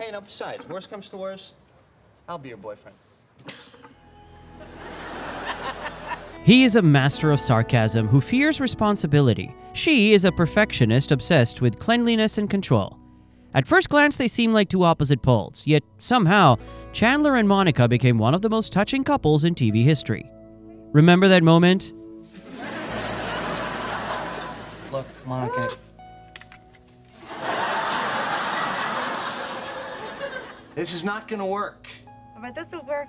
Hey, now besides, worst comes to worst, I'll be your boyfriend. He is a master of sarcasm who fears responsibility. She is a perfectionist obsessed with cleanliness and control. At first glance, they seem like two opposite poles, yet somehow, Chandler and Monica became one of the most touching couples in TV history. Remember that moment? Look, Monica. This is not gonna work. But this will work.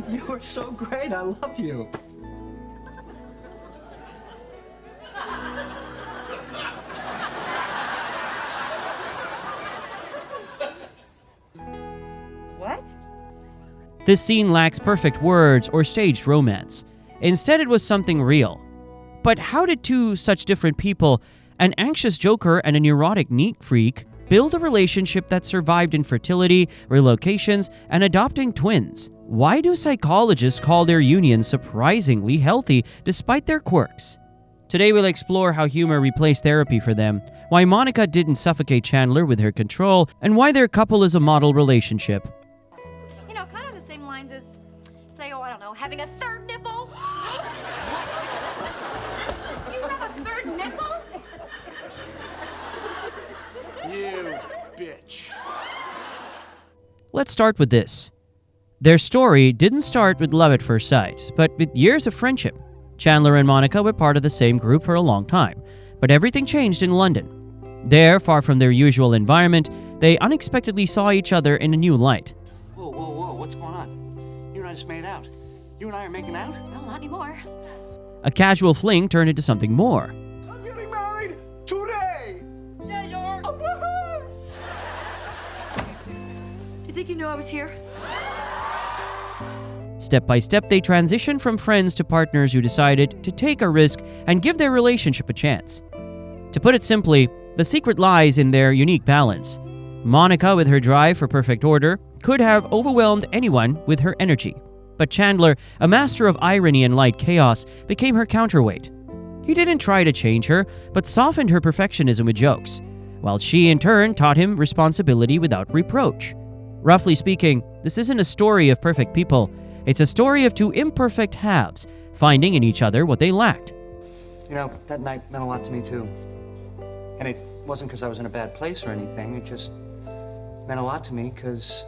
You are so great. I love you. What? This scene lacks perfect words or staged romance. Instead, it was something real. But how did two such different people, an anxious joker and a neurotic neat freak, build a relationship that survived infertility, relocations, and adopting twins? Why do psychologists call their union surprisingly healthy despite their quirks? Today we'll explore how humor replaced therapy for them, why Monica didn't suffocate Chandler with her control, and why their couple is a model relationship. You know, kind of the same lines as, say, I don't know, having a third nipple. You have a third nipple? You bitch. Let's start with this. Their story didn't start with love at first sight, but with years of friendship. Chandler and Monica were part of the same group for a long time, but everything changed in London. There, far from their usual environment, they unexpectedly saw each other in a new light. Whoa, whoa, whoa, what's going on? You and I just made out. You and I are making out? Well, not anymore. A casual fling turned into something more. I'm getting married today! Yeah, you are! Do you think you knew I was here? Step by step, they transitioned from friends to partners who decided to take a risk and give their relationship a chance. To put it simply, the secret lies in their unique balance. Monica, with her drive for perfect order, could have overwhelmed anyone with her energy. But Chandler, a master of irony and light chaos, became her counterweight. He didn't try to change her, but softened her perfectionism with jokes, while she in turn taught him responsibility without reproach. Roughly speaking, this isn't a story of perfect people. It's a story of two imperfect halves, finding in each other what they lacked. You know, that night meant a lot to me, too. And it wasn't because I was in a bad place or anything. It just meant a lot to me because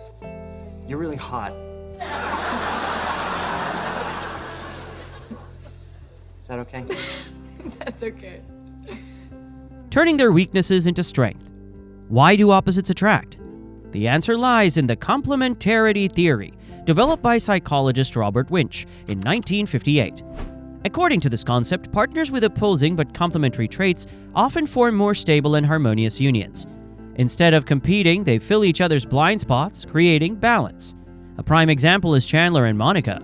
you're really hot. Is that okay? That's okay. Turning their weaknesses into strength. Why do opposites attract? The answer lies in the complementarity theory, developed by psychologist Robert Winch in 1958. According to this concept, partners with opposing but complementary traits often form more stable and harmonious unions. Instead of competing, they fill each other's blind spots, creating balance. A prime example is Chandler and Monica.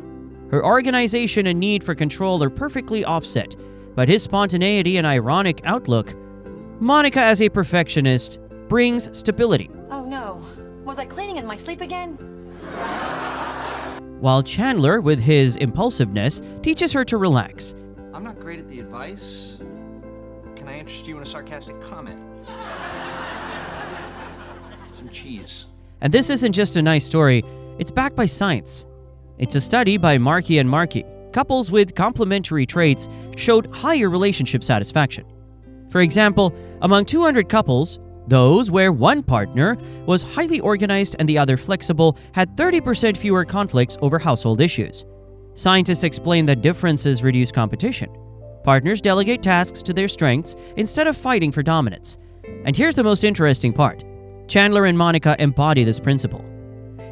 Her organization and need for control are perfectly offset, but his spontaneity and ironic outlook. Monica, as a perfectionist, brings stability, Oh no. Was I cleaning in my sleep again? while Chandler, with his impulsiveness, teaches her to relax. I'm not great at the advice. Can I interest you in a sarcastic comment? Some cheese. And this isn't just a nice story, it's backed by science. It's a study by Markey and Markey. Couples with complementary traits showed higher relationship satisfaction. For example, among 200 couples, those where one partner was highly organized and the other flexible had 30% fewer conflicts over household issues. Scientists explain that differences reduce competition. Partners delegate tasks to their strengths instead of fighting for dominance. And here's the most interesting part. Chandler and Monica embody this principle.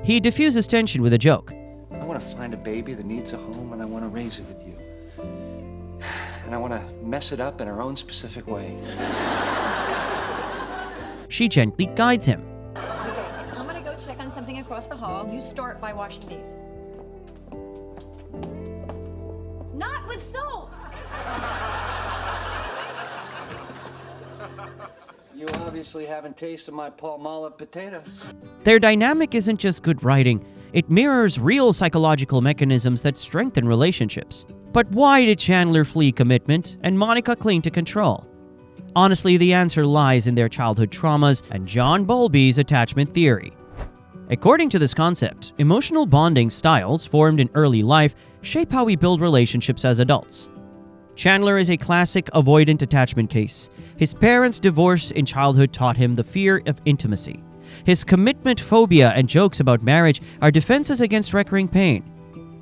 He diffuses tension with a joke. I want to find a baby that needs a home, and I want to raise it with you. And I want to mess it up in our own specific way. She gently guides him. I'm gonna go check on something across the hall. You start by washing these. Not with soap! You obviously haven't tasted my Palmolive potatoes. Their dynamic isn't just good writing, it mirrors real psychological mechanisms that strengthen relationships. But why did Chandler flee commitment and Monica cling to control? Honestly, the answer lies in their childhood traumas and John Bowlby's attachment theory. According to this concept, emotional bonding styles formed in early life shape how we build relationships as adults. Chandler is a classic avoidant attachment case. His parents' divorce in childhood taught him the fear of intimacy. His commitment phobia and jokes about marriage are defenses against recurring pain.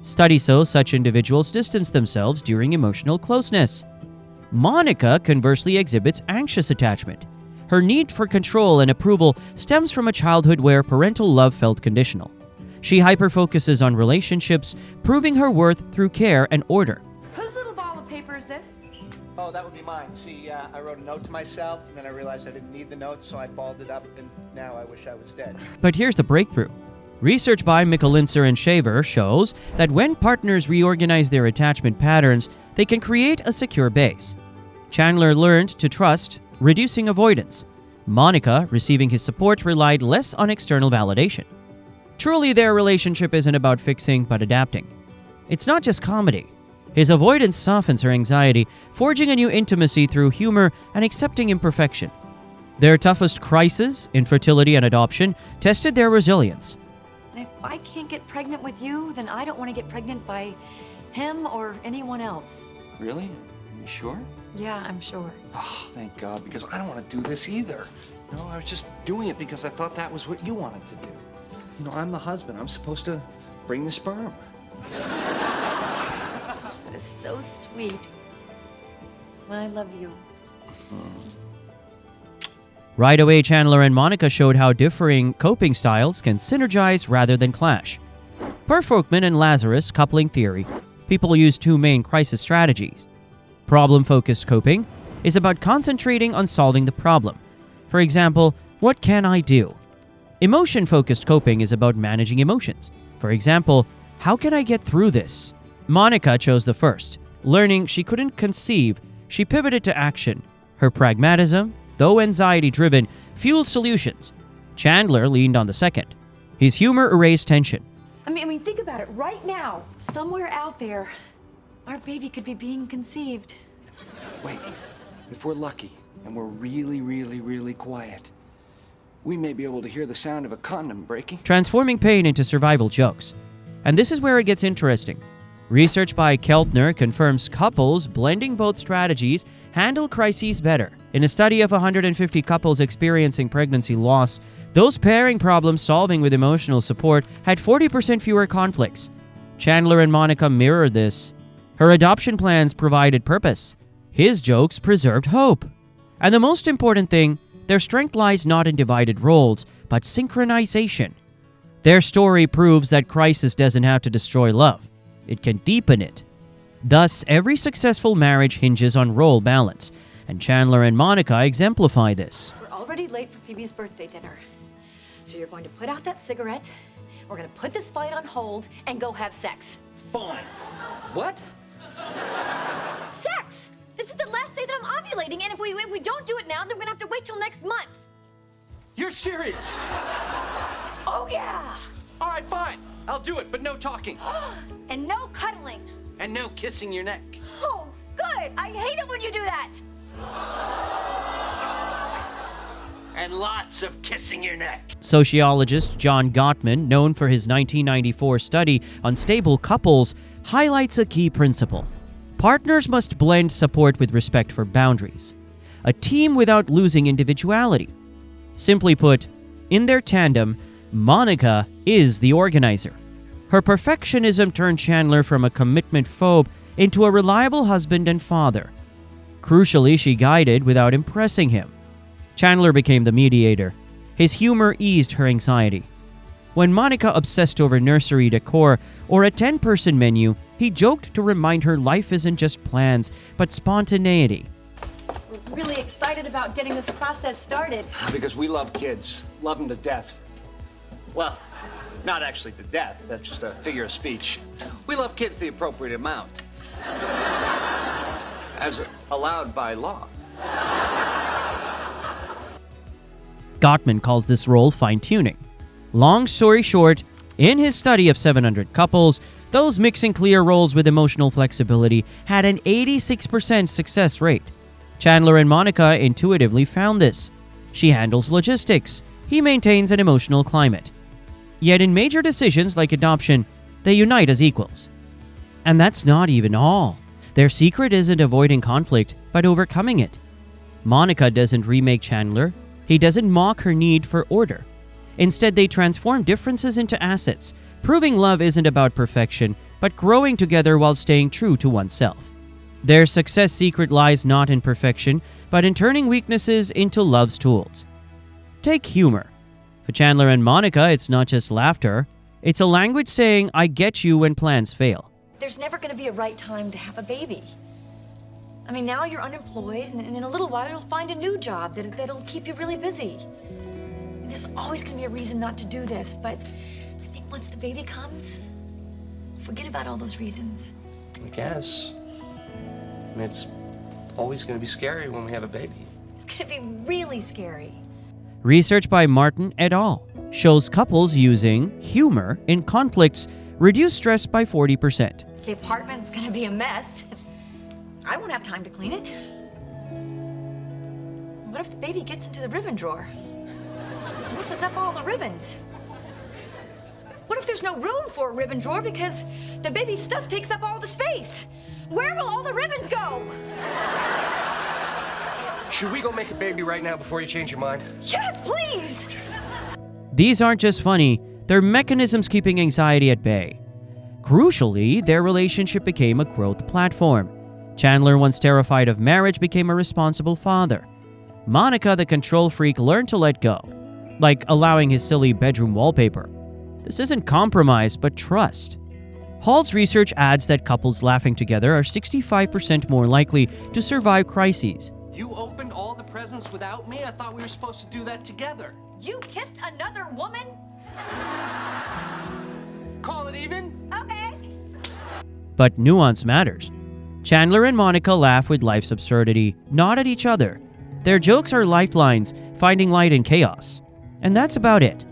Studies show such individuals distance themselves during emotional closeness. Monica conversely exhibits anxious attachment. Her need for control and approval stems from a childhood where parental love felt conditional. She hyper-focuses on relationships, proving her worth through care and order. Whose little ball of paper is this? Oh, that would be mine. See, I wrote a note to myself, and then I realized I didn't need the note, so I balled it up, and now I wish I was dead. But here's the breakthrough. Research by Mikulincer and Shaver shows that when partners reorganize their attachment patterns, they can create a secure base. Chandler learned to trust, reducing avoidance. Monica, receiving his support, relied less on external validation. Truly, their relationship isn't about fixing, but adapting. It's not just comedy. His avoidance softens her anxiety, forging a new intimacy through humor and accepting imperfection. Their toughest crisis, infertility and adoption, tested their resilience. And if I can't get pregnant with you, then I don't want to get pregnant by him or anyone else. Really? Are you sure? Yeah, I'm sure. Oh, thank God, because I don't want to do this either. You know, I was just doing it because I thought that was what you wanted to do. You know, I'm the husband. I'm supposed to bring the sperm. That is so sweet. I love you. Right away, Chandler and Monica showed how differing coping styles can synergize rather than clash. Per Folkman and Lazarus coupling theory, people use two main crisis strategies. Problem-focused coping is about concentrating on solving the problem. For example, what can I do? Emotion-focused coping is about managing emotions. For example, how can I get through this? Monica chose the first. Learning she couldn't conceive, she pivoted to action. Her pragmatism, though anxiety-driven, fueled solutions. Chandler leaned on the second. His humor erased tension. I mean, think about it. Right now, somewhere out there, our baby could be being conceived. Wait, if we're lucky and we're really, really, really quiet, we may be able to hear the sound of a condom breaking. Transforming pain into survival jokes. And this is where it gets interesting. Research by Keltner confirms couples blending both strategies handle crises better. In a study of 150 couples experiencing pregnancy loss, those pairing problem solving with emotional support had 40% fewer conflicts. Chandler and Monica mirrored this. Her adoption plans provided purpose. His jokes preserved hope. And the most important thing, their strength lies not in divided roles, but synchronization. Their story proves that crisis doesn't have to destroy love. It can deepen it. Thus, every successful marriage hinges on role balance, and Chandler and Monica exemplify this. We're already late for Phoebe's birthday dinner. So you're going to put out that cigarette, we're going to put this fight on hold, and go have sex. Fine. What? Sex! This is the last day that I'm ovulating, and if we don't do it now, then we're gonna have to wait till next month. You're serious? Oh, yeah! All right, fine. I'll do it, but no talking. And no cuddling. And no kissing your neck. Oh, good! I hate it when you do that! And lots of kissing your neck. Sociologist John Gottman, known for his 1994 study on stable couples, highlights a key principle. Partners must blend support with respect for boundaries. A team without losing individuality. Simply put, in their tandem, Monica is the organizer. Her perfectionism turned Chandler from a commitment phobe into a reliable husband and father. Crucially, she guided without impressing him. Chandler became the mediator. His humor eased her anxiety. When Monica obsessed over nursery decor or a 10-person menu, he joked to remind her life isn't just plans, but spontaneity. We're really excited about getting this process started. Because we love kids. Love them to death. Well, not actually to death. That's just a figure of speech. We love kids the appropriate amount. As allowed by law. Gottman calls this role fine-tuning. Long story short, In his study of 700 couples, those mixing clear roles with emotional flexibility had an 86% success rate. Chandler and Monica intuitively found this. She handles logistics. He maintains an emotional climate. Yet in major decisions like adoption, they unite as equals. And that's not even all. Their secret isn't avoiding conflict, but overcoming it. Monica doesn't remake Chandler. He doesn't mock her need for order. Instead, they transform differences into assets, proving love isn't about perfection, but growing together while staying true to oneself. Their success secret lies not in perfection, but in turning weaknesses into love's tools. Take humor. For Chandler and Monica, it's not just laughter. It's a language saying, I get you when plans fail. There's never going to be a right time to have a baby. I mean, now you're unemployed, and in a little while you'll find a new job that'll keep you really busy. There's always going to be a reason not to do this, but I think once the baby comes, forget about all those reasons. I guess. I mean, it's always going to be scary when we have a baby. It's going to be really scary. Research by Martin et al. Shows couples using humor in conflicts reduce stress by 40%. The apartment's going to be a mess. I won't have time to clean it. What if the baby gets into the ribbon drawer? Messes up all the ribbons. What if there's no room for a ribbon drawer because the baby's stuff takes up all the space? Where will all the ribbons go? Should we go make a baby right now before you change your mind? Yes, please! These aren't just funny, they're mechanisms keeping anxiety at bay. Crucially, their relationship became a growth platform. Chandler, once terrified of marriage, became a responsible father. Monica, the control freak, learned to let go, like allowing his silly bedroom wallpaper. This isn't compromise, but trust. Hall's research adds that couples laughing together are 65% more likely to survive crises. You opened all the presents without me? I thought we were supposed to do that together. You kissed another woman? Call it even? Okay. But nuance matters. Chandler and Monica laugh with life's absurdity, not at each other. Their jokes are lifelines, finding light in chaos. And that's about it.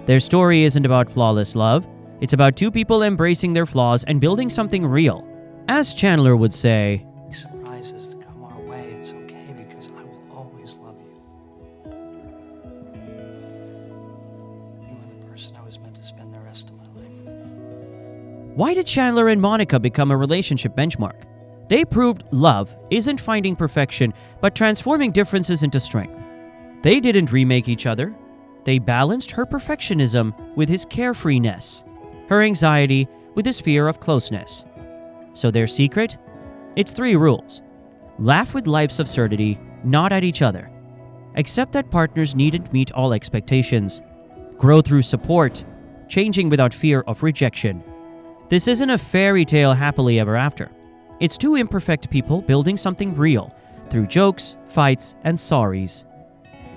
Their story isn't about flawless love. It's about two people embracing their flaws and building something real. As Chandler would say, Surprises that come our way, it's okay because I will always love you. You are the person I was meant to spend the rest of my life with. why did Chandler and Monica become a relationship benchmark? They proved love isn't finding perfection, but transforming differences into strength. They didn't remake each other. They balanced her perfectionism with his carefreeness, her anxiety with his fear of closeness. So their secret? It's 3 rules. Laugh with life's absurdity, not at each other. Accept that partners needn't meet all expectations. Grow through support, changing without fear of rejection. This isn't a fairy tale happily ever after. It's 2 imperfect people building something real through jokes, fights, and sorries.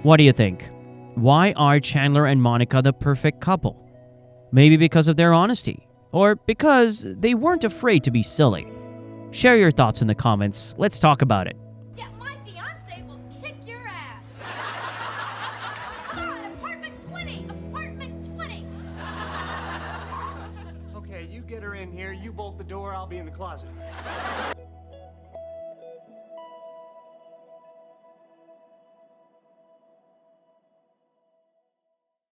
What do you think? Why are Chandler and Monica the perfect couple? Maybe because of their honesty, or because they weren't afraid to be silly. Share your thoughts in the comments. Let's talk about it. Yeah, my fiance will kick your ass. Come on, apartment 20, apartment 20. Okay, you get her in here, you bolt the door, I'll be in the closet.